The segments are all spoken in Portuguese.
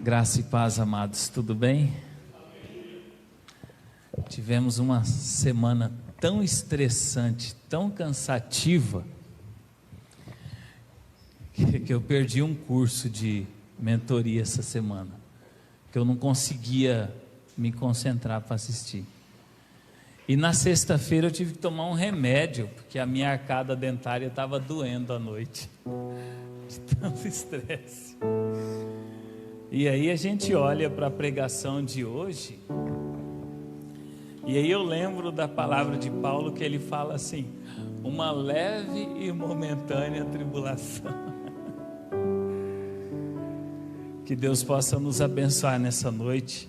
Graça e paz, amados, tudo bem? Tivemos uma semana tão estressante, tão cansativa, que eu perdi um curso de mentoria essa semana, que eu não conseguia me concentrar para assistir. E na sexta-feira eu tive que tomar um remédio, porque a minha arcada dentária estava doendo à noite, de tanto estresse. E aí a gente olha para a pregação de hoje, e aí eu lembro da palavra de Paulo, que ele fala assim: uma leve e momentânea tribulação. Que Deus possa nos abençoar nessa noite.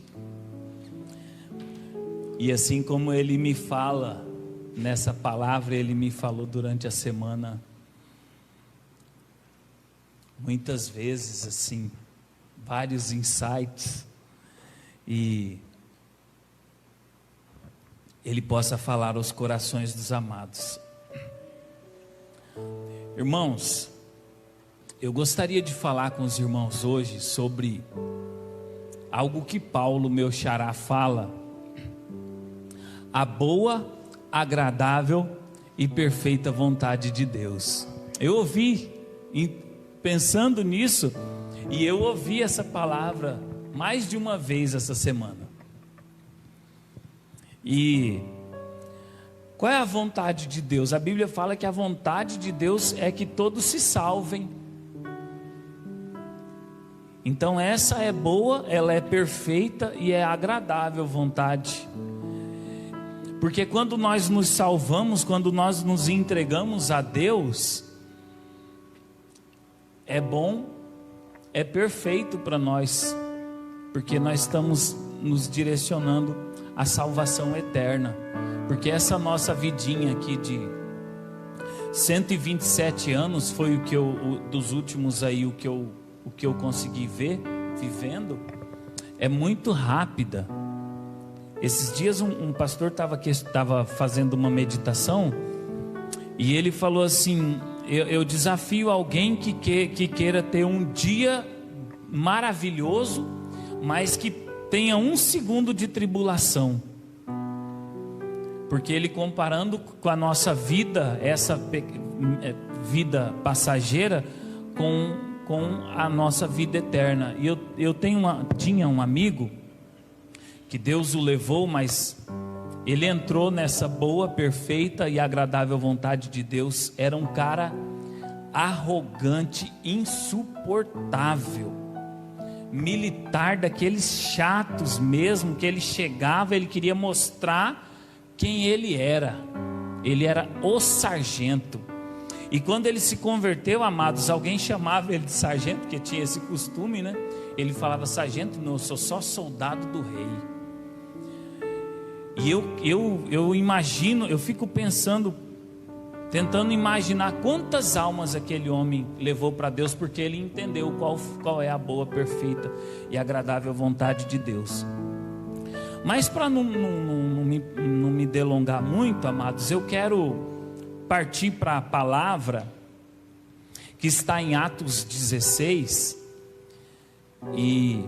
E assim como Ele me fala nessa palavra, Ele me falou durante a semana, muitas vezes assim, vários insights, e Ele possa falar aos corações dos amados. Irmãos, eu gostaria de falar com os irmãos hoje sobre algo que Paulo, meu xará, fala: a boa, agradável e perfeita vontade de Deus. Eu ouvi, pensando nisso, e eu ouvi essa palavra mais de uma vez essa semana. E qual é a vontade de Deus? A Bíblia fala que a vontade de Deus é que todos se salvem. Então essa é boa, ela é perfeita e é agradável vontade. Porque quando nós nos salvamos, quando nós nos entregamos a Deus, é bom, é perfeito para nós, porque nós estamos nos direcionando à salvação eterna. Porque essa nossa vidinha aqui de 127 anos foi o que dos últimos aí, o que eu consegui ver, vivendo, é muito rápida. Esses dias um pastor estava fazendo uma meditação, e ele falou assim: eu desafio alguém que queira ter um dia maravilhoso, mas que tenha 1 segundo de tribulação. Porque ele, comparando com a nossa vida, essa vida passageira, com a nossa vida eterna. E eu tinha um amigo que Deus o levou, mas ele entrou nessa boa, perfeita e agradável vontade de Deus. Era um cara arrogante, insuportável, militar, daqueles chatos mesmo, que ele chegava, ele queria mostrar quem ele era. Ele era o sargento. E quando ele se converteu, amados, alguém chamava ele de sargento, porque tinha esse costume, né? Ele falava: sargento, não, eu sou só soldado do rei. E eu imagino, eu fico pensando, tentando imaginar quantas almas aquele homem levou para Deus, porque ele entendeu qual é a boa, perfeita e agradável vontade de Deus. Mas para não me delongar muito, amados, eu quero partir para a palavra que está em Atos 16. E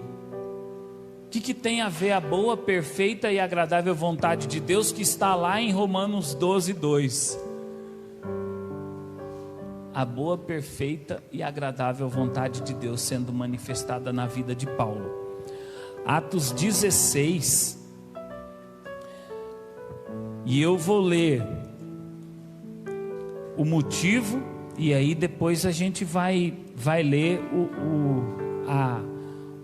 o que tem a ver a boa, perfeita e agradável vontade de Deus, que está lá em Romanos 12:2. A boa, perfeita e agradável vontade de Deus sendo manifestada na vida de Paulo. Atos 16. E eu vou ler o motivo, e aí depois a gente vai ler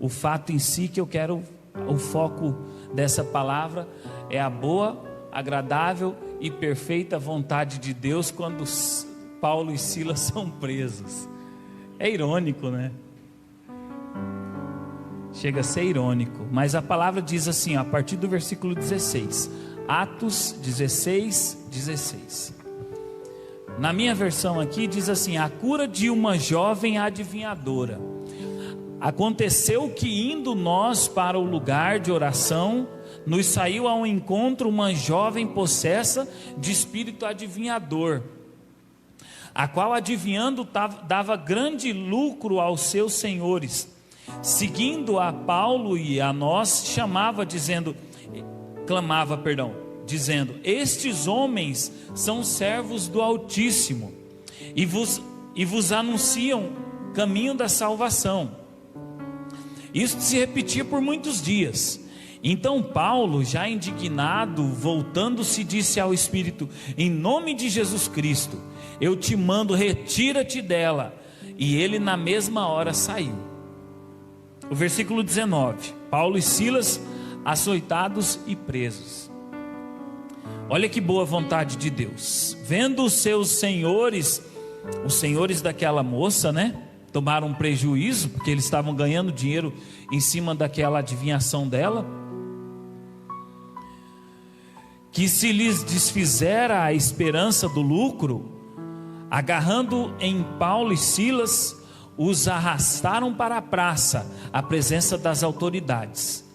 o fato em si, que eu quero. O foco dessa palavra é a boa, agradável e perfeita vontade de Deus quando Paulo e Silas são presos. É irônico, né? Chega a ser irônico, mas a palavra diz assim, a partir do versículo 16, Atos 16:16. Na minha versão aqui diz assim: a cura de uma jovem adivinhadora. Aconteceu que, indo nós para o lugar de oração, nos saiu ao encontro uma jovem possessa de espírito adivinhador, a qual, adivinhando, dava grande lucro aos seus senhores, seguindo a Paulo e a nós, clamava, dizendo: estes homens são servos do Altíssimo e vos anunciam caminho da salvação. Isso se repetia por muitos dias. Então Paulo, já indignado, voltando-se, disse ao Espírito: em nome de Jesus Cristo, eu te mando, retira-te dela. E ele na mesma hora saiu. O versículo 19: Paulo e Silas açoitados e presos. Olha que boa vontade de Deus. Vendo os seus senhores, os senhores daquela moça, tomaram um prejuízo, porque eles estavam ganhando dinheiro em cima daquela adivinhação dela, que se lhes desfizera a esperança do lucro, agarrando em Paulo e Silas, os arrastaram para a praça, à presença das autoridades,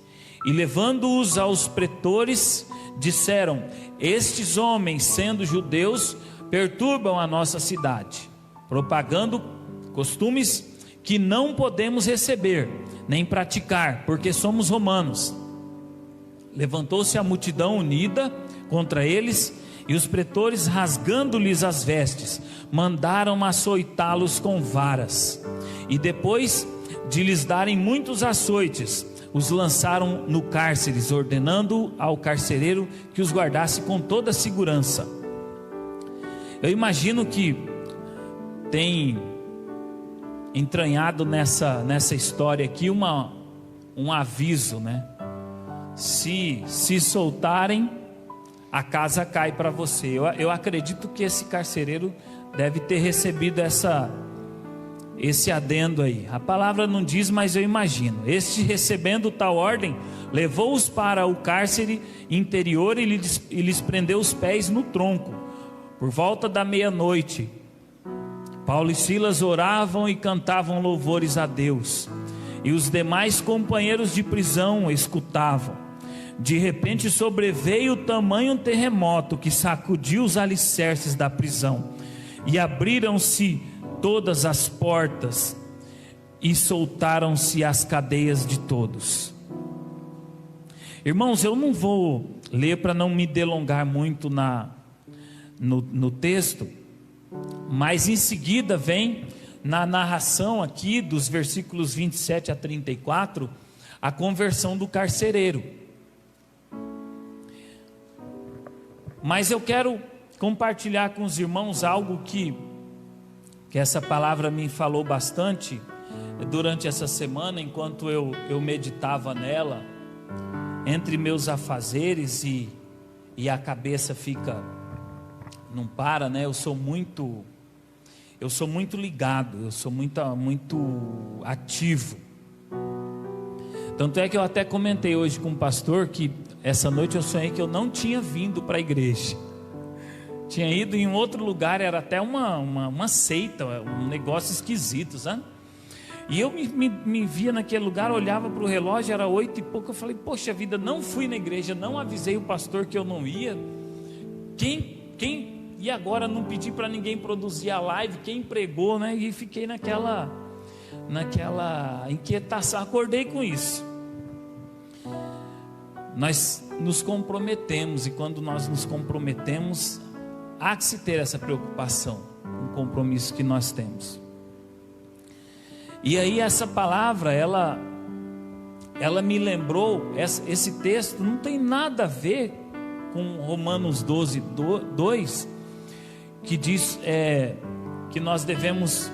e levando-os aos pretores, disseram: estes homens, sendo judeus, perturbam a nossa cidade, propagando costumes que não podemos receber, nem praticar, porque somos romanos. Levantou-se a multidão unida contra eles, e os pretores, rasgando-lhes as vestes, mandaram açoitá-los com varas, e depois de lhes darem muitos açoites, os lançaram no cárcere, ordenando ao carcereiro que os guardasse com toda a segurança. Eu imagino que tem entranhado nessa história aqui um aviso, Se soltarem, a casa cai para você. Eu acredito que esse carcereiro deve ter recebido esse adendo aí. A palavra não diz, mas eu imagino. Este, recebendo tal ordem, levou-os para o cárcere interior e lhes prendeu os pés no tronco. Por volta da meia-noite, Paulo e Silas oravam e cantavam louvores a Deus, e os demais companheiros de prisão escutavam. De repente sobreveio tamanho terremoto que sacudiu os alicerces da prisão, e abriram-se todas as portas, e soltaram-se as cadeias de todos. Irmãos, eu não vou ler para não me delongar muito no texto, mas em seguida vem na narração aqui dos versículos 27 a 34, a conversão do carcereiro. Mas eu quero compartilhar com os irmãos algo que essa palavra me falou bastante durante essa semana, enquanto eu meditava nela, entre meus afazeres e a cabeça não para, Eu sou muito ligado, eu sou muito ativo. Tanto é que eu até comentei hoje com o pastor que essa noite eu sonhei que eu não tinha vindo para a igreja. Tinha ido em um outro lugar, era até uma seita, um negócio esquisito, sabe? E eu me via naquele lugar, olhava para o relógio, era 8 e pouco. Eu falei: poxa vida, não fui na igreja, não avisei o pastor que eu não ia. E agora não pedi para ninguém produzir a live, quem pregou, E fiquei naquela inquietação, acordei com isso. Nós nos comprometemos, e quando nós nos comprometemos, há que se ter essa preocupação, um compromisso que nós temos. E aí essa palavra, ela me lembrou, esse texto não tem nada a ver com Romanos 12, 2, que diz que nós devemos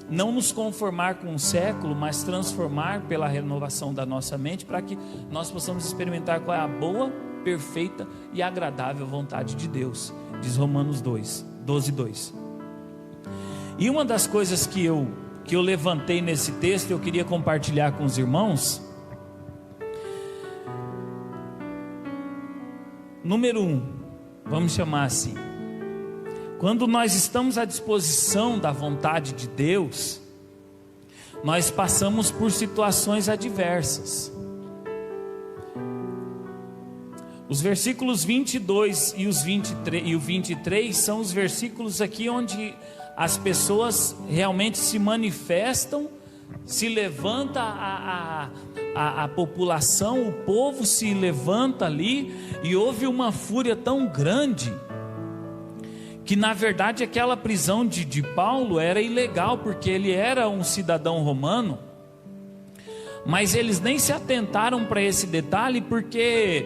não nos conformar com o século, mas transformar pela renovação da nossa mente, para que nós possamos experimentar qual é a boa, perfeita e agradável vontade de Deus, diz Romanos 12, 2. E uma das coisas que eu levantei nesse texto, eu queria compartilhar com os irmãos. Número 1, vamos chamar assim: quando nós estamos à disposição da vontade de Deus, nós passamos por situações adversas. Os versículos 22 e o 23 são os versículos aqui onde as pessoas realmente se manifestam se levanta a população, o povo se levanta ali, e houve uma fúria tão grande, que na verdade aquela prisão de Paulo era ilegal, porque ele era um cidadão romano, mas eles nem se atentaram para esse detalhe, porque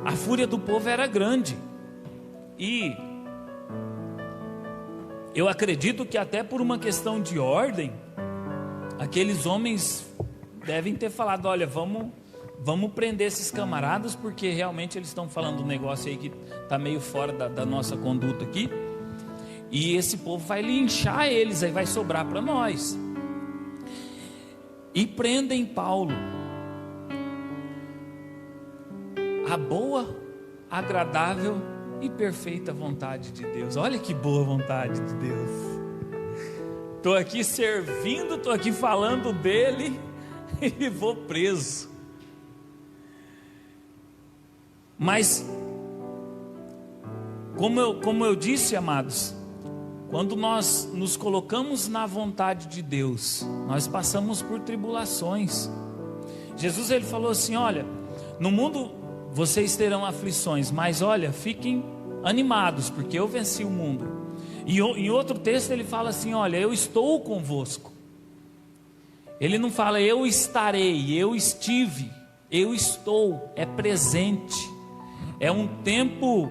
a fúria do povo era grande, e eu acredito que até por uma questão de ordem, aqueles homens devem ter falado: olha, vamos prender esses camaradas, porque realmente eles estão falando um negócio aí que está meio fora da nossa conduta aqui, e esse povo vai linchar eles, aí vai sobrar para nós. E prendem Paulo. A boa, agradável e perfeita vontade de Deus. Olha que boa vontade de Deus. Estou aqui servindo, estou aqui falando dele e vou preso. Mas, como eu disse, amados, quando nós nos colocamos na vontade de Deus, nós passamos por tribulações. Jesus, ele falou assim: olha, no mundo vocês terão aflições, mas olha, fiquem animados, porque eu venci o mundo. E em outro texto ele fala assim: olha, eu estou convosco. Ele não fala eu estarei, eu estive, eu estou, é presente. É um tempo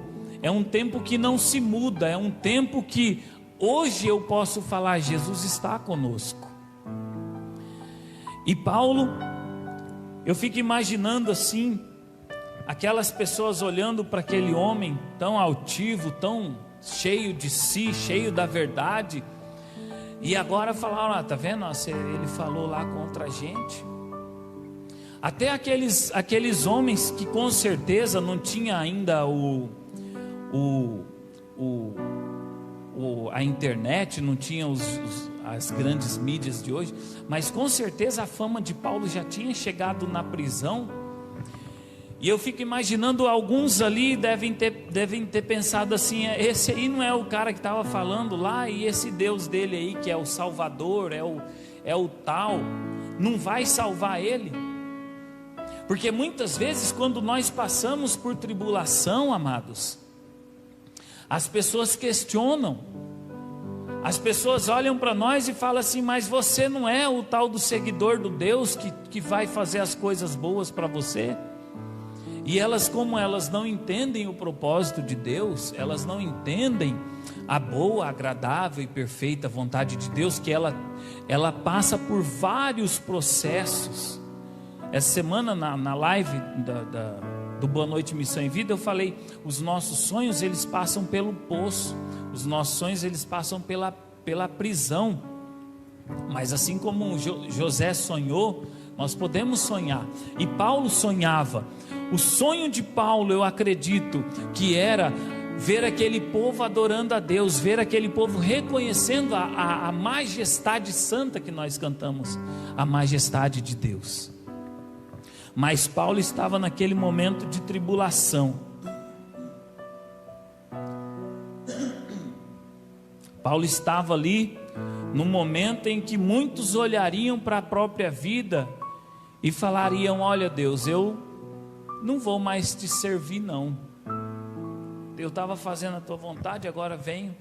que não se muda, é um tempo que hoje eu posso falar: Jesus está conosco. E Paulo, eu fico imaginando assim, aquelas pessoas olhando para aquele homem tão altivo, tão cheio de si, cheio da verdade, e agora falaram: ah, tá vendo? Ele falou lá contra a gente. Até aqueles homens que com certeza não tinha ainda a internet, não tinha as grandes mídias de hoje, mas com certeza a fama de Paulo já tinha chegado na prisão. E eu fico imaginando, alguns ali devem ter pensado assim: esse aí não é o cara que estava falando lá, e esse Deus dele aí, que é o Salvador, é o tal, não vai salvar ele? Porque muitas vezes, quando nós passamos por tribulação, amados, as pessoas questionam, as pessoas olham para nós e falam assim: mas você não é o tal do seguidor do Deus que vai fazer as coisas boas para você? E elas, como elas não entendem o propósito de Deus, elas não entendem a boa, agradável e perfeita vontade de Deus, que ela passa por vários processos. Essa semana na live do Boa Noite Missão em Vida, eu falei: os nossos sonhos, eles passam pelo poço, os nossos sonhos, eles passam pela prisão. Mas assim como José sonhou, nós podemos sonhar. E Paulo sonhava. O sonho de Paulo, eu acredito que era ver aquele povo adorando a Deus, ver aquele povo reconhecendo a majestade santa que nós cantamos, a majestade de Deus. Mas Paulo estava naquele momento de tribulação. Paulo estava ali no momento em que muitos olhariam para a própria vida e falariam: olha, Deus, eu não vou mais te servir não, eu estava fazendo a tua vontade, agora venho.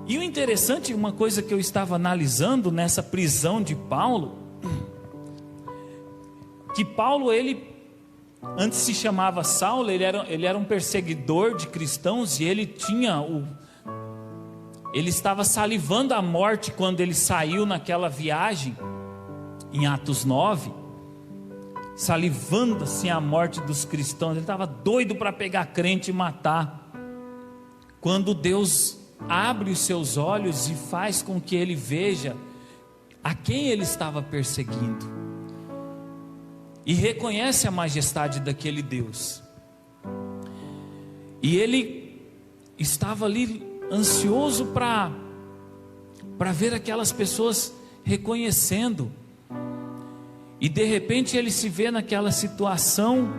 E o interessante, uma coisa que eu estava analisando nessa prisão de Paulo, que Paulo, ele antes se chamava Saulo, ele era um perseguidor de cristãos, e ele estava salivando a morte quando ele saiu naquela viagem em Atos 9, salivando assim a morte dos cristãos. Ele estava doido para pegar crente e matar, quando Deus abre os seus olhos e faz com que ele veja a quem ele estava perseguindo, e reconhece a majestade daquele Deus. E ele estava ali ansioso para ver aquelas pessoas reconhecendo. E de repente ele se vê naquela situação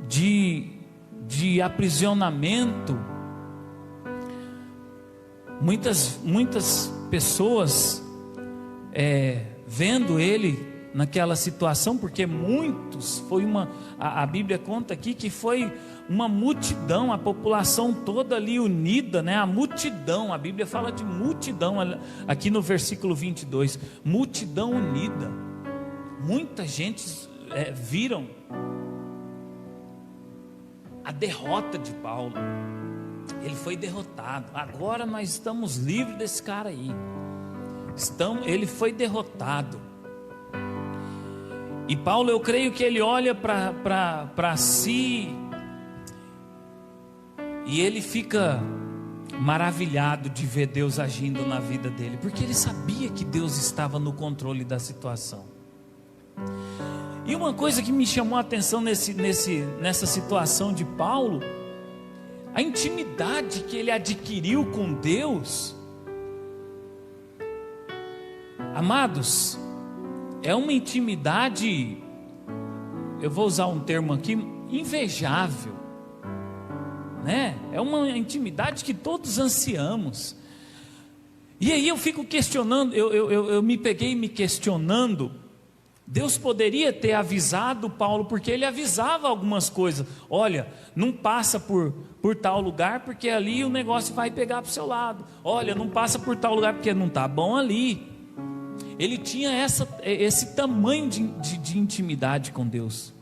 de aprisionamento. Muitas pessoas vendo ele naquela situação, porque muitos, a Bíblia conta aqui que foi uma multidão, a população toda ali unida, né? A multidão, a Bíblia fala de multidão, aqui no versículo 22, multidão unida, muita gente viram a derrota de Paulo, ele foi derrotado, agora nós estamos livres desse cara aí, ele foi derrotado. E Paulo, eu creio que ele olha para si e ele fica maravilhado de ver Deus agindo na vida dele, porque ele sabia que Deus estava no controle da situação. E uma coisa que me chamou a atenção nessa situação de Paulo, a intimidade que ele adquiriu com Deus. Amados, é uma intimidade, eu vou usar um termo aqui, invejável, né? É uma intimidade que todos ansiamos. E aí eu fico questionando, eu me peguei me questionando. Deus poderia ter avisado Paulo, porque ele avisava algumas coisas. Olha, não passa por tal lugar, porque ali o negócio vai pegar para o seu lado. Olha, não passa por tal lugar, porque não está bom ali. Ele tinha esse tamanho de intimidade com Deus.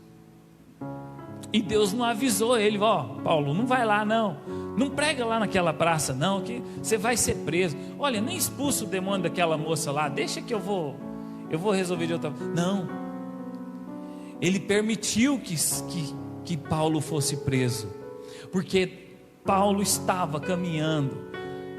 E Deus não avisou ele, Paulo, não vai lá não. Não prega lá naquela praça não, que você vai ser preso. Olha, nem expulsa o demônio daquela moça lá, deixa que eu vou resolver de outra. Não. Ele permitiu que Paulo fosse preso, porque Paulo estava caminhando,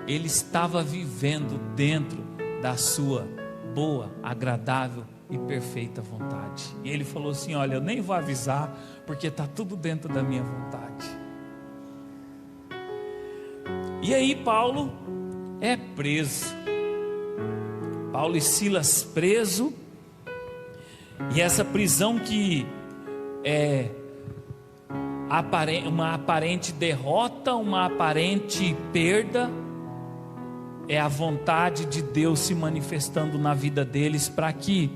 ele estava vivendo dentro da sua boa, agradável e perfeita vontade. E ele falou assim: olha, eu nem vou avisar, porque está tudo dentro da minha vontade. E aí Paulo é preso, Paulo e Silas preso, e essa prisão que é uma aparente derrota, uma aparente perda, é a vontade de Deus se manifestando na vida deles, para que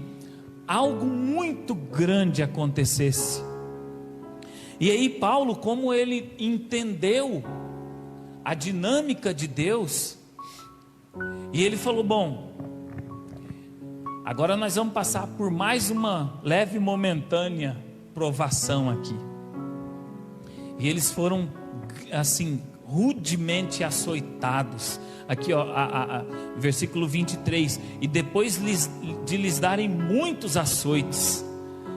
algo muito grande acontecesse. E aí Paulo, como ele entendeu a dinâmica de Deus, e ele falou: bom, agora nós vamos passar por mais uma leve e momentânea provação aqui. E eles foram assim rudemente açoitados. Aqui versículo 23, e depois de lhes darem muitos açoites,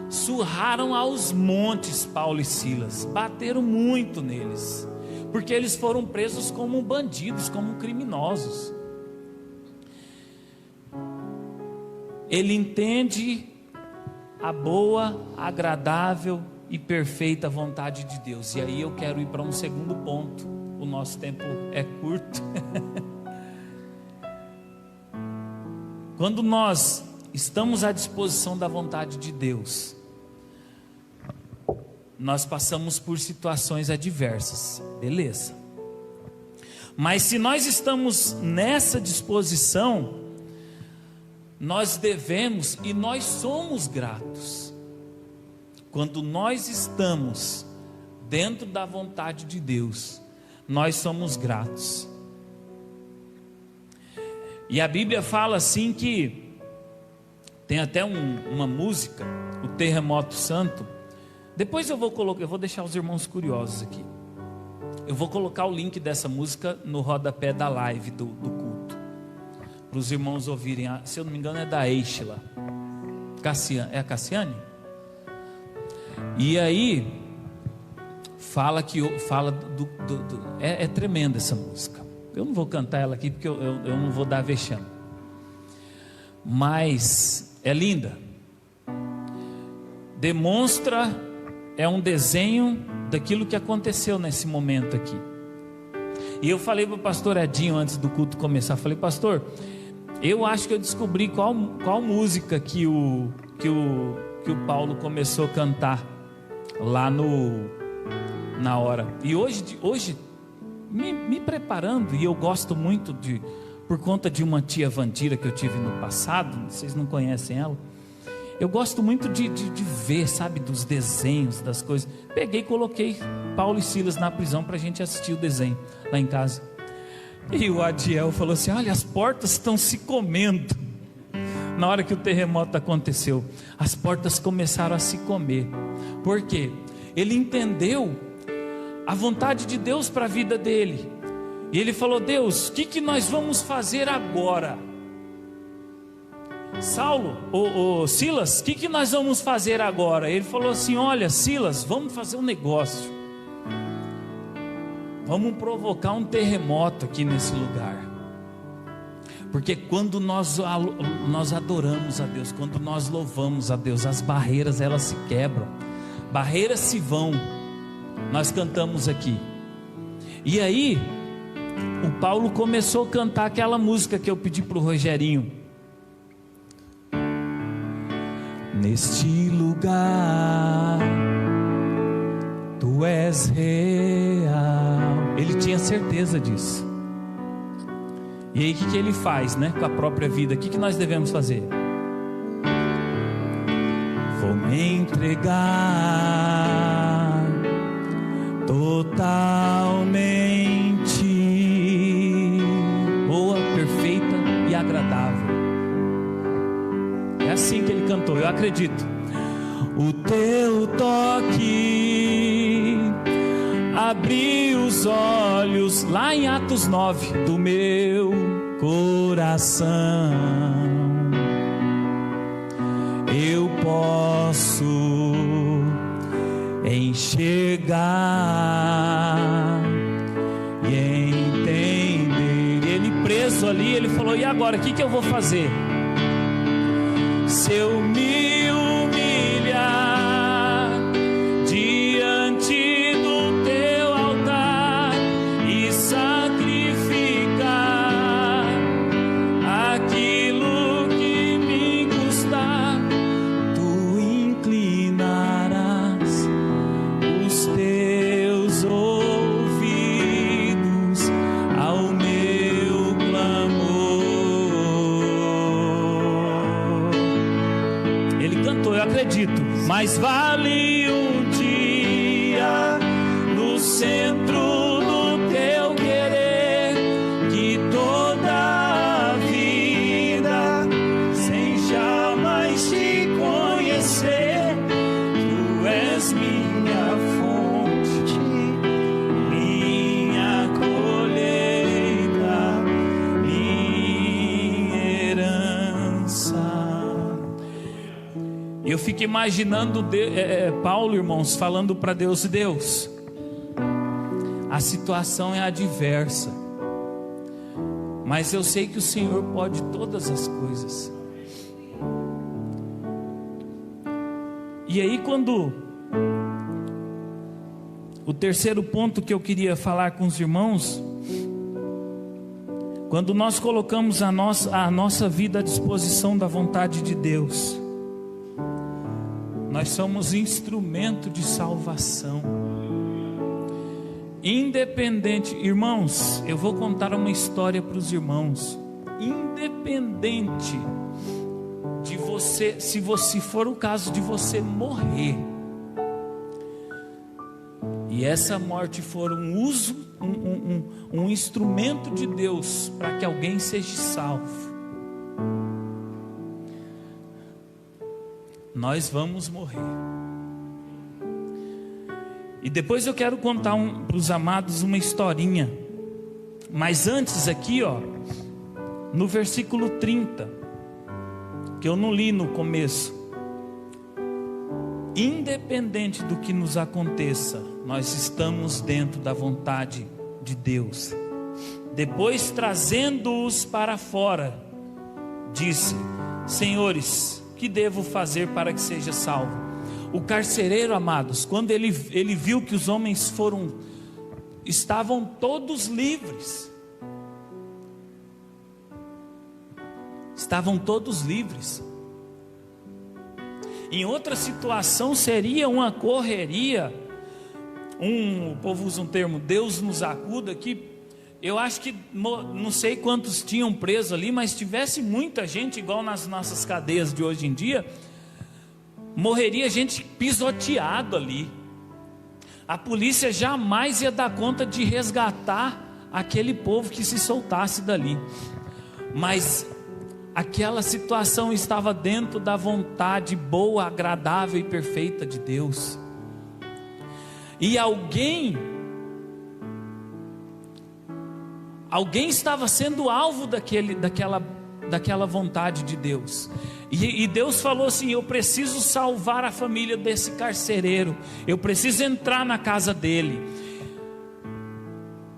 surraram aos montes Paulo e Silas, bateram muito neles, porque eles foram presos como bandidos, como criminosos. Ele entende a boa, agradável e perfeita vontade de Deus. E aí eu quero ir para um segundo ponto, o nosso tempo é curto. Quando nós estamos à disposição da vontade de Deus, nós passamos por situações adversas, beleza. Mas se nós estamos nessa disposição, nós devemos e nós somos gratos. Quando nós estamos dentro da vontade de Deus, nós somos gratos. E a Bíblia fala assim que tem até uma música, o Terremoto Santo. Depois eu vou deixar os irmãos curiosos aqui. Eu vou colocar o link dessa música no rodapé da live do culto, para os irmãos ouvirem. Se eu não me engano é da Eichla Cassiane, é a Cassiane? E aí fala é tremenda essa música. Eu não vou cantar ela aqui, porque eu não vou dar vexame, mas é linda. Demonstra, é um desenho daquilo que aconteceu nesse momento aqui. E eu falei para o pastor Edinho antes do culto começar, falei: pastor, eu acho que eu descobri qual música que o Paulo começou a cantar lá na hora. E hoje me preparando, e eu gosto muito de por conta de uma tia Vandira que eu tive no passado, vocês não conhecem ela. Eu gosto muito de ver, sabe, dos desenhos, das coisas. Peguei e coloquei Paulo e Silas na prisão para a gente assistir o desenho lá em casa. E o Adiel falou assim: olha, as portas estão se comendo. Na hora que o terremoto aconteceu, as portas começaram a se comer. Por quê? Ele entendeu a vontade de Deus para a vida dele. E ele falou: Deus, o que nós vamos fazer agora? Silas, o que nós vamos fazer agora? Ele falou assim: olha, Silas, vamos fazer um negócio. Vamos provocar um terremoto aqui nesse lugar. Porque quando nós adoramos a Deus, quando nós louvamos a Deus, as barreiras elas se quebram, barreiras se vão. Nós cantamos aqui. E aí, o Paulo começou a cantar aquela música que eu pedi para o Rogerinho. Neste lugar, tu és real. Ele tinha certeza disso. E aí o que ele faz, né, com a própria vida? O que nós devemos fazer? Vou me entregar totalmente, boa, perfeita e agradável. É assim que ele cantou, eu acredito. O teu toque abriu os olhos, lá em Atos 9, do meu coração. Eu posso enxergar e entender. Ele preso ali, ele falou: e agora, o que eu vou fazer? Se eu me humilhar diante do teu altar e sacrificar aquilo que me custar, tu inclinarás os teus ouvidos ao meu clamor. Ele cantou, eu acredito. Mas vale um dia no centro do teu querer que toda a vida sem jamais te conhecer. Tu és minha fonte, minha colheita, minha herança. Eu fico imaginando Paulo, irmãos, falando para Deus: Deus, a situação é adversa, mas eu sei que o Senhor pode todas as coisas. E aí, quando o terceiro ponto que eu queria falar com os irmãos, quando nós colocamos a nossa vida à disposição da vontade de Deus, nós somos instrumento de salvação. Independente, irmãos, eu vou contar uma história para os irmãos. Independente de você, se for o caso de você morrer, e essa morte for um instrumento de Deus para que alguém seja salvo, nós vamos morrer. E depois eu quero contar para os amados uma historinha. Mas antes aqui, no versículo 30, que eu não li no começo: independente do que nos aconteça, nós estamos dentro da vontade de Deus. Depois, trazendo-os para fora, disse: senhores, que devo fazer para que seja salvo? O carcereiro, amados, quando ele viu que os homens estavam todos livres, em outra situação seria uma correria, o povo usa um termo, Deus nos acuda, que eu acho que, não sei quantos tinham preso ali, mas tivesse muita gente, igual nas nossas cadeias de hoje em dia, morreria gente pisoteado ali. A polícia jamais ia dar conta de resgatar aquele povo que se soltasse dali. Mas aquela situação estava dentro da vontade boa, agradável e perfeita de Deus. E alguém estava sendo alvo daquela vontade de Deus. E Deus falou assim: eu preciso salvar a família desse carcereiro, eu preciso entrar na casa dele.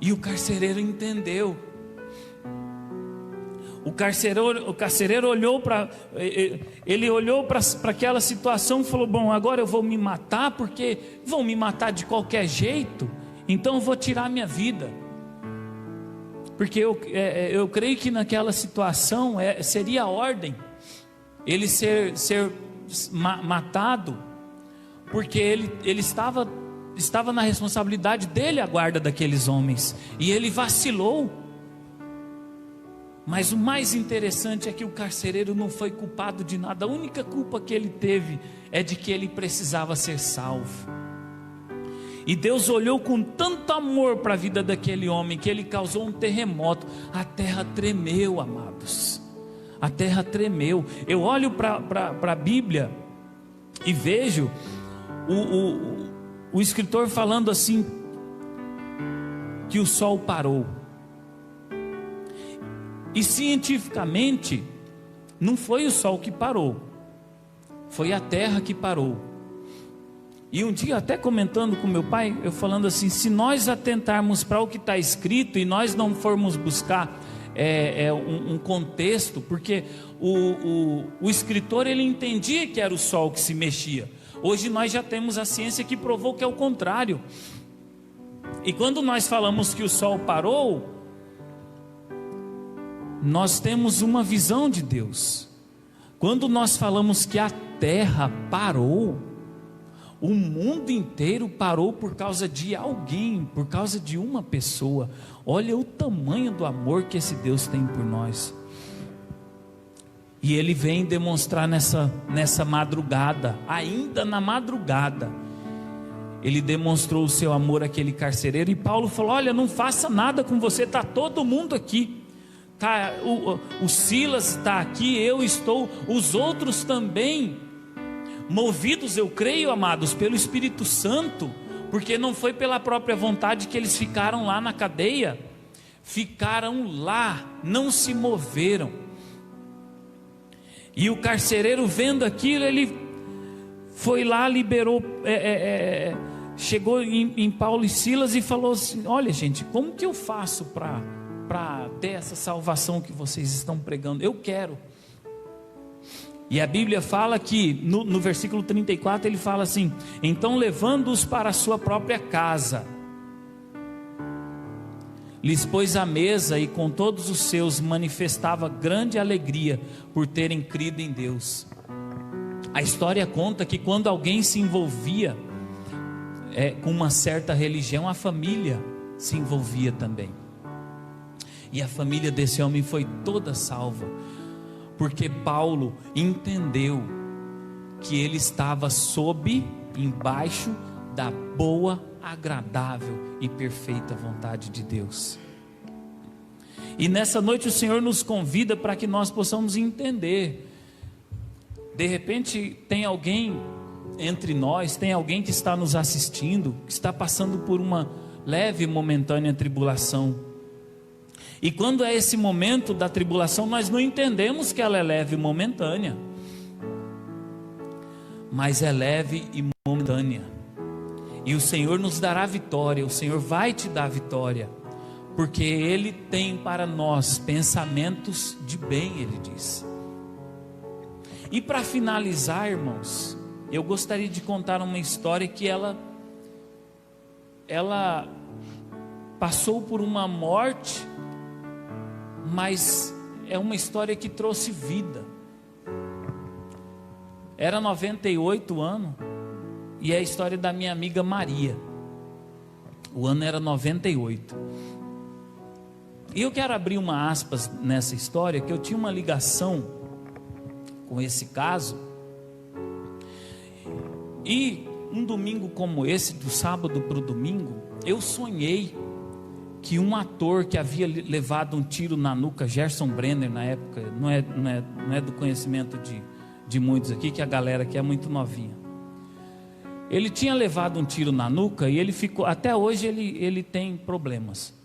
E o carcereiro entendeu. O carcereiro olhou para aquela situação e falou: bom, agora eu vou me matar, porque vão me matar de qualquer jeito, então eu vou tirar minha vida. Porque eu creio que naquela situação seria a ordem ele ser matado, porque ele estava na responsabilidade dele a guarda daqueles homens, e ele vacilou. Mas o mais interessante é que o carcereiro não foi culpado de nada. A única culpa que ele teve é de que ele precisava ser salvo. E Deus olhou com tanto amor para a vida daquele homem que ele causou um terremoto. A terra tremeu, amados. A terra tremeu. Eu olho para a Bíblia e vejo o escritor falando assim, que o sol parou. E cientificamente, não foi o sol que parou, foi a terra que parou. E um dia, até comentando com meu pai, eu falando assim: se nós atentarmos para o que está escrito e nós não formos buscar um contexto, porque o escritor, ele entendia que era o sol que se mexia. Hoje nós já temos a ciência que provou que é o contrário. E quando nós falamos que o sol parou, nós temos uma visão de Deus. Quando nós falamos que a terra parou, o mundo inteiro parou por causa de alguém, por causa de uma pessoa. Olha o tamanho do amor que esse Deus tem por nós. E Ele vem demonstrar nessa madrugada, ainda na madrugada, Ele demonstrou o seu amor àquele carcereiro. E Paulo falou: olha, não faça nada com você, está todo mundo aqui. Tá, o Silas está aqui, eu estou, os outros também, movidos, eu creio, amados, pelo Espírito Santo, porque não foi pela própria vontade que eles ficaram lá na cadeia, ficaram lá, não se moveram. E o carcereiro, vendo aquilo, ele foi lá, liberou, chegou em Paulo e Silas e falou assim: olha, gente, como que eu faço para ter essa salvação que vocês estão pregando? Eu quero. E a Bíblia fala que no versículo 34 ele fala assim: então, levando-os para a sua própria casa, lhes pôs à mesa, e com todos os seus manifestava grande alegria por terem crido em Deus. A história conta que quando alguém se envolvia com uma certa religião, a família se envolvia também. E a família desse homem foi toda salva, porque Paulo entendeu que ele estava embaixo da boa, agradável e perfeita vontade de Deus. E nessa noite o Senhor nos convida para que nós possamos entender. De repente tem alguém entre nós, tem alguém que está nos assistindo, que está passando por uma leve e momentânea tribulação. E quando é esse momento da tribulação, nós não entendemos que ela é leve e momentânea, mas é leve e momentânea, e o Senhor nos dará vitória. O Senhor vai te dar vitória, porque Ele tem para nós pensamentos de bem, Ele diz. E para finalizar, irmãos, eu gostaria de contar uma história que ela passou por uma morte, mas é uma história que trouxe vida. Era 98 anos, e é a história da minha amiga Maria. O ano era 98. E eu quero abrir uma aspas nessa história, que eu tinha uma ligação com esse caso. E um domingo como esse, do sábado para o domingo, eu sonhei que um ator que havia levado um tiro na nuca, Gerson Brenner na época, não é do conhecimento de muitos aqui, que a galera aqui é muito novinha. Ele tinha levado um tiro na nuca e ele ficou, até hoje ele tem problemas.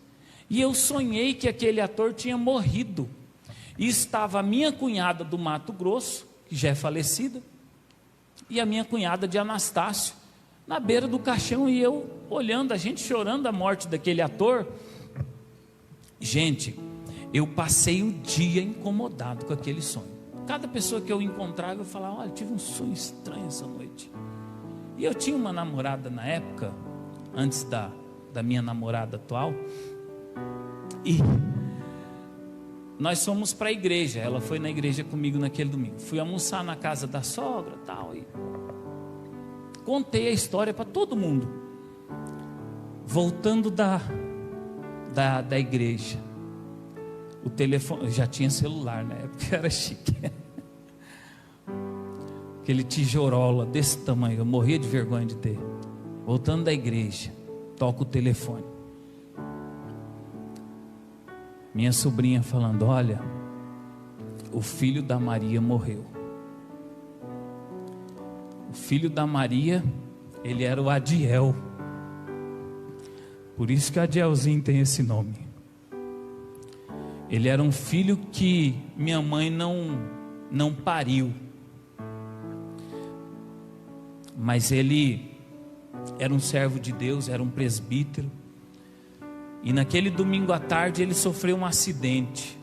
E eu sonhei que aquele ator tinha morrido. E estava a minha cunhada do Mato Grosso, que já é falecida, e a minha cunhada de Anastácio, na beira do caixão, e eu olhando, a gente chorando a morte daquele ator. Gente, eu passei o dia incomodado com aquele sonho. Cada pessoa que eu encontrava, eu falava: olha, tive um sonho estranho essa noite. E eu tinha uma namorada na época, antes da minha namorada atual, e nós fomos para a igreja. Ela foi na igreja comigo naquele domingo. Fui almoçar na casa da sogra, tal, e contei a história para todo mundo. Voltando da igreja, o telefone, já tinha celular na época, era chique. Aquele tijorola desse tamanho, eu morria de vergonha de ter. Voltando da igreja, toca o telefone. Minha sobrinha falando: olha, o filho da Maria morreu. O filho da Maria, ele era o Adiel. Por isso que Adielzinho tem esse nome. Ele era um filho que minha mãe não pariu. Mas ele era um servo de Deus, era um presbítero. E naquele domingo à tarde ele sofreu um acidente.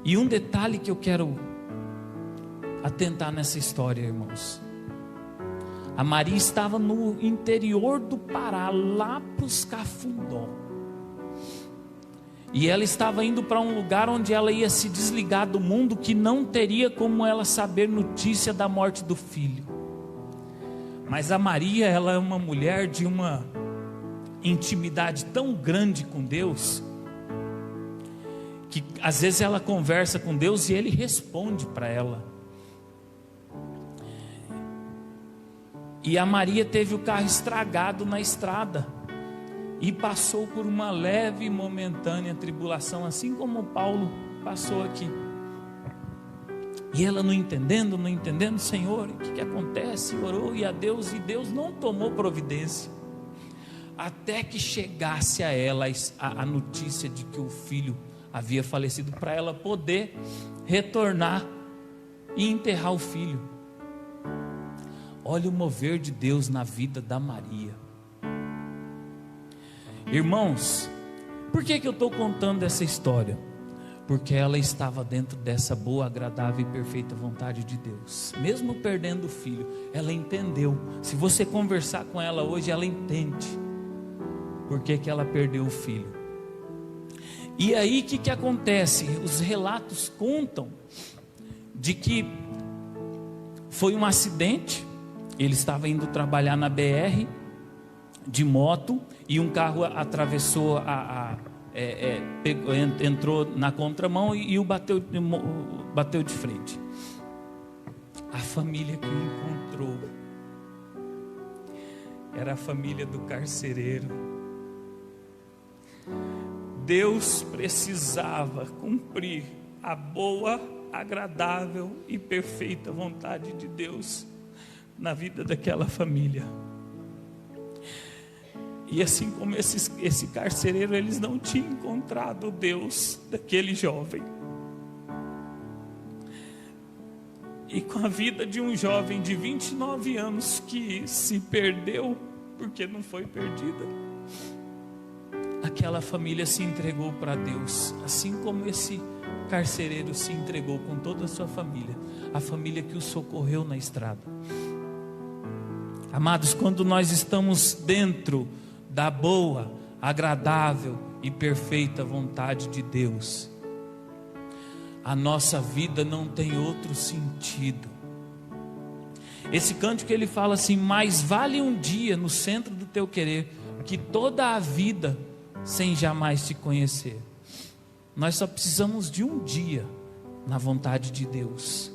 E um detalhe que eu quero atentar nessa história, irmãos. A Maria estava no interior do Pará, lá para os Cafundó. E ela estava indo para um lugar onde ela ia se desligar do mundo, que não teria como ela saber notícia da morte do filho. Mas a Maria, ela é uma mulher de uma intimidade tão grande com Deus, que às vezes ela conversa com Deus e Ele responde para ela. E a Maria teve o carro estragado na estrada e passou por uma leve e momentânea tribulação, assim como Paulo passou aqui. E ela não entendendo, Senhor, o que acontece? Orou e Deus não tomou providência, até que chegasse a ela a notícia de que o filho havia falecido, para ela poder retornar e enterrar o filho. Olha o mover de Deus na vida da Maria. Irmãos, por que eu estou contando essa história? Porque ela estava dentro dessa boa, agradável e perfeita vontade de Deus. Mesmo perdendo o filho, ela entendeu. Se você conversar com ela hoje, ela entende por que ela perdeu o filho. E aí o que acontece? Os relatos contam de que foi um acidente. Ele estava indo trabalhar na BR de moto e um carro atravessou, entrou na contramão e o bateu de frente. A família que o encontrou era a família do carcereiro. Deus precisava cumprir a boa, agradável e perfeita vontade de Deus na vida daquela família. E assim como esse carcereiro, eles não tinham encontrado o Deus daquele jovem. E com a vida de um jovem de 29 anos que se perdeu porque não foi perdida, aquela família se entregou para Deus, assim como esse carcereiro se entregou com toda a sua família, a família que o socorreu na estrada. Amados, quando nós estamos dentro da boa, agradável e perfeita vontade de Deus, a nossa vida não tem outro sentido. Esse cântico ele fala assim: mais vale um dia no centro do teu querer, que toda a vida sem jamais te conhecer. Nós só precisamos de um dia na vontade de Deus.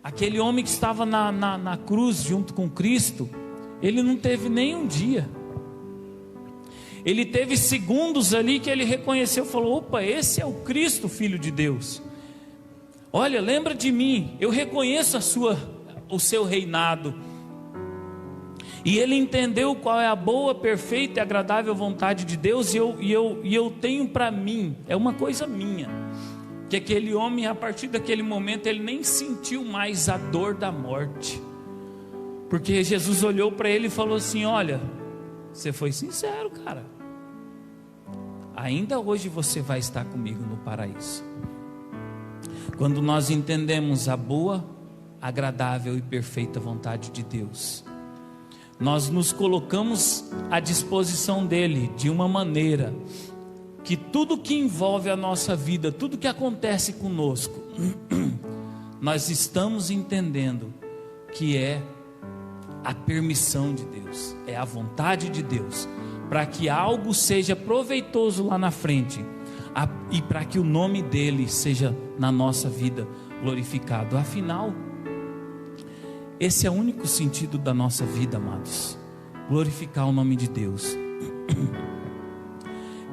Aquele homem que estava na cruz junto com Cristo, ele não teve nem um dia. Ele teve segundos ali que ele reconheceu, falou: opa, esse é o Cristo, Filho de Deus. Olha, lembra de mim, eu reconheço o seu reinado. E ele entendeu qual é a boa, perfeita e agradável vontade de Deus. E eu tenho para mim, é uma coisa minha, que aquele homem, a partir daquele momento, ele nem sentiu mais a dor da morte, porque Jesus olhou para ele e falou assim: olha, você foi sincero, cara, ainda hoje você vai estar comigo no paraíso. Quando nós entendemos a boa, agradável e perfeita vontade de Deus, nós nos colocamos à disposição dele de uma maneira que tudo que envolve a nossa vida, tudo que acontece conosco, nós estamos entendendo que é a permissão de Deus, é a vontade de Deus, para que algo seja proveitoso lá na frente, e para que o nome dele seja na nossa vida glorificado. Afinal, esse é o único sentido da nossa vida, amados, glorificar o nome de Deus.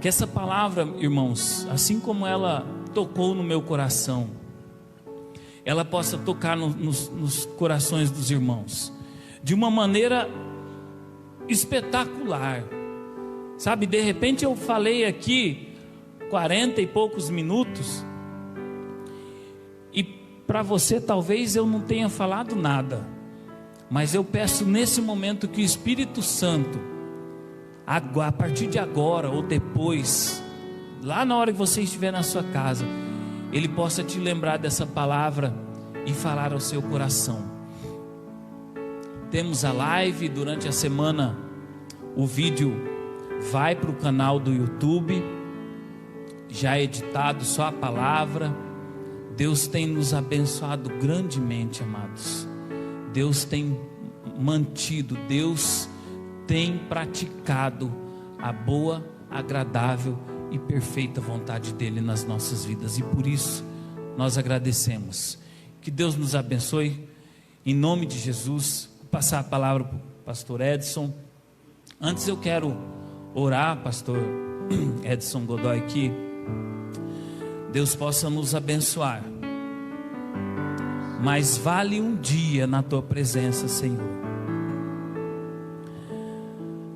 Que essa palavra, irmãos, assim como ela tocou no meu coração, ela possa tocar nos corações dos irmãos de uma maneira espetacular. Sabe, de repente eu falei aqui 40 e poucos minutos, e para você talvez eu não tenha falado nada, mas eu peço nesse momento que o Espírito Santo, a partir de agora ou depois, lá na hora que você estiver na sua casa, ele possa te lembrar dessa palavra e falar ao seu coração. Temos a live durante a semana, o vídeo vai para o canal do YouTube, já editado, só a palavra. Deus tem nos abençoado grandemente, amados. Deus tem mantido, Deus tem praticado a boa, agradável e perfeita vontade dele nas nossas vidas, e por isso nós agradecemos. Que Deus nos abençoe, em nome de Jesus. Vou passar a palavra para o pastor Edson. Antes eu quero orar, pastor Edson Godoy, que Deus possa nos abençoar, mas vale um dia na tua presença, Senhor.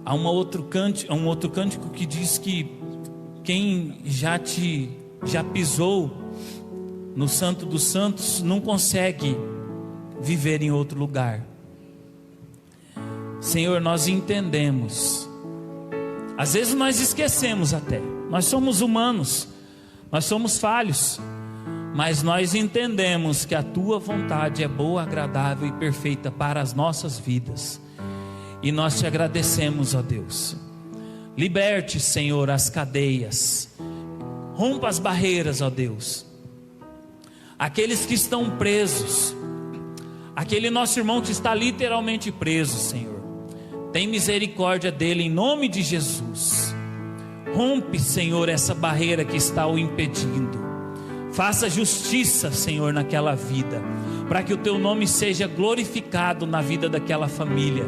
Há um outro cântico que diz que quem já pisou no Santo dos Santos não consegue viver em outro lugar. Senhor, nós entendemos, às vezes nós esquecemos até, nós somos humanos, nós somos falhos, mas nós entendemos que a tua vontade é boa, agradável e perfeita para as nossas vidas, e nós te agradecemos, ó Deus. Liberte, Senhor, as cadeias, rompa as barreiras, ó Deus. Aqueles que estão presos, aquele nosso irmão que está literalmente preso, Senhor, tem misericórdia dele em nome de Jesus. Rompe, Senhor, essa barreira que está o impedindo. Faça justiça, Senhor, naquela vida, para que o teu nome seja glorificado na vida daquela família.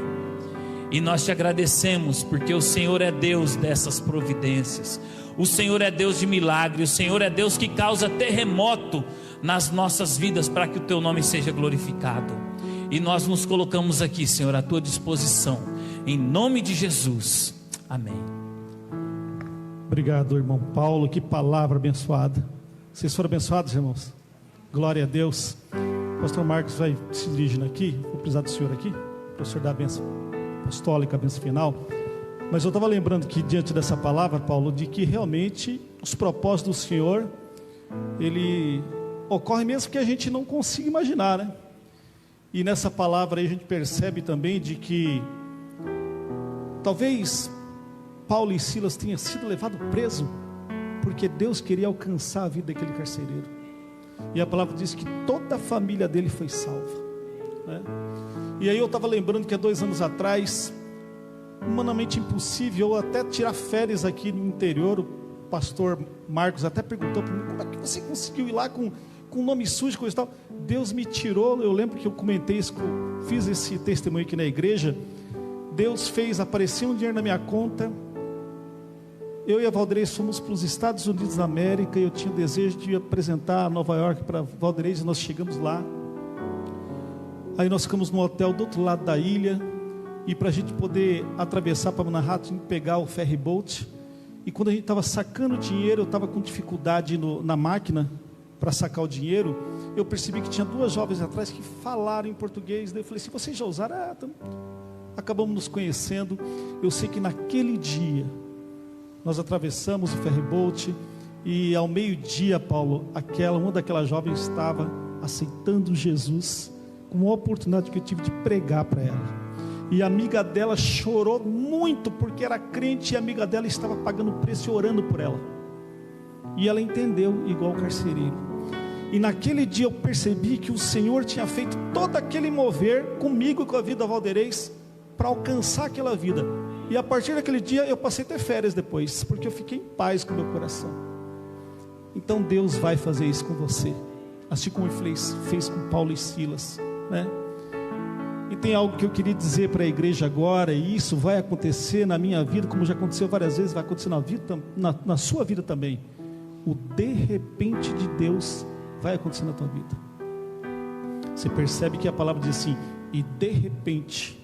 E nós te agradecemos, porque o Senhor é Deus dessas providências. O Senhor é Deus de milagre. O Senhor é Deus que causa terremoto nas nossas vidas, para que o teu nome seja glorificado. E nós nos colocamos aqui, Senhor, à tua disposição, em nome de Jesus, amém. Obrigado, irmão Paulo, que palavra abençoada. Vocês foram abençoados, irmãos? Glória a Deus. O pastor Marcos vai se dirigindo aqui, vou precisar do senhor aqui, para o senhor dar a bênção apostólica, a bênção final. Mas eu estava lembrando que diante dessa palavra, Paulo, de que realmente os propósitos do Senhor, ele ocorre mesmo que a gente não consiga imaginar, né? E nessa palavra aí a gente percebe também de que talvez Paulo e Silas tenham sido levados preso porque Deus queria alcançar a vida daquele carcereiro. E a palavra diz que toda a família dele foi salva, né? E aí eu estava lembrando que há 2 anos atrás humanamente impossível eu até tirar férias aqui no interior. O pastor Marcos até perguntou para mim: como é que você conseguiu ir lá com nome sujo, coisa e tal? Deus me tirou. Eu lembro que eu comentei isso, fiz esse testemunho aqui na igreja. Deus fez aparecer um dinheiro na minha conta. Eu e a Valdeirês fomos para os Estados Unidos da América. Eu tinha o desejo de apresentar Nova York para a Valdeirês, e nós chegamos lá. Aí nós ficamos no hotel do outro lado da ilha, e para a gente poder atravessar para Manhattan, pegar o ferry boat. E quando a gente estava sacando o dinheiro, eu estava com dificuldade na máquina para sacar o dinheiro. Eu percebi que tinha duas jovens atrás que falaram em português. Daí eu falei assim: vocês já usaram? Acabamos nos conhecendo. Eu sei que naquele dia nós atravessamos o ferry boat, e ao meio-dia, Paulo, uma daquelas jovens estava aceitando Jesus, com uma oportunidade que eu tive de pregar para ela. E a amiga dela chorou muito, porque era crente, e a amiga dela estava pagando preço e orando por ela. E ela entendeu, igual o carcereiro. E naquele dia eu percebi que o Senhor tinha feito todo aquele mover comigo e com a vida da Valdeirês, para alcançar aquela vida. E a partir daquele dia eu passei a ter férias depois, porque eu fiquei em paz com o meu coração. Então Deus vai fazer isso com você, assim como Ele fez com Paulo e Silas, né? E tem algo que eu queria dizer para a igreja agora, e isso vai acontecer na minha vida, como já aconteceu várias vezes, vai acontecer na sua vida também. O de repente de Deus vai acontecer na tua vida. Você percebe que a palavra diz assim: e de repente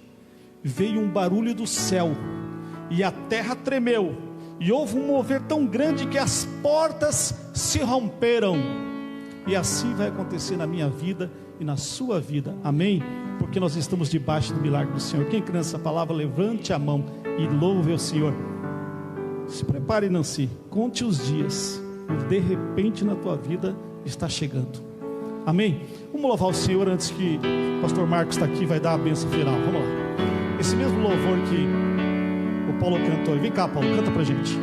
veio um barulho do céu, e a terra tremeu, e houve um mover tão grande que as portas se romperam. E assim vai acontecer na minha vida e na sua vida, amém? Porque nós estamos debaixo do milagre do Senhor. Quem crê nessa palavra, levante a mão e louve ao Senhor. Se prepare, Nancy, conte os dias, e de repente na tua vida está chegando, amém? Vamos louvar o Senhor antes que o pastor Marcos está aqui, vai dar a bênção final. Vamos lá, esse mesmo louvor que o Paulo cantou. Vem cá, Paulo, canta pra gente.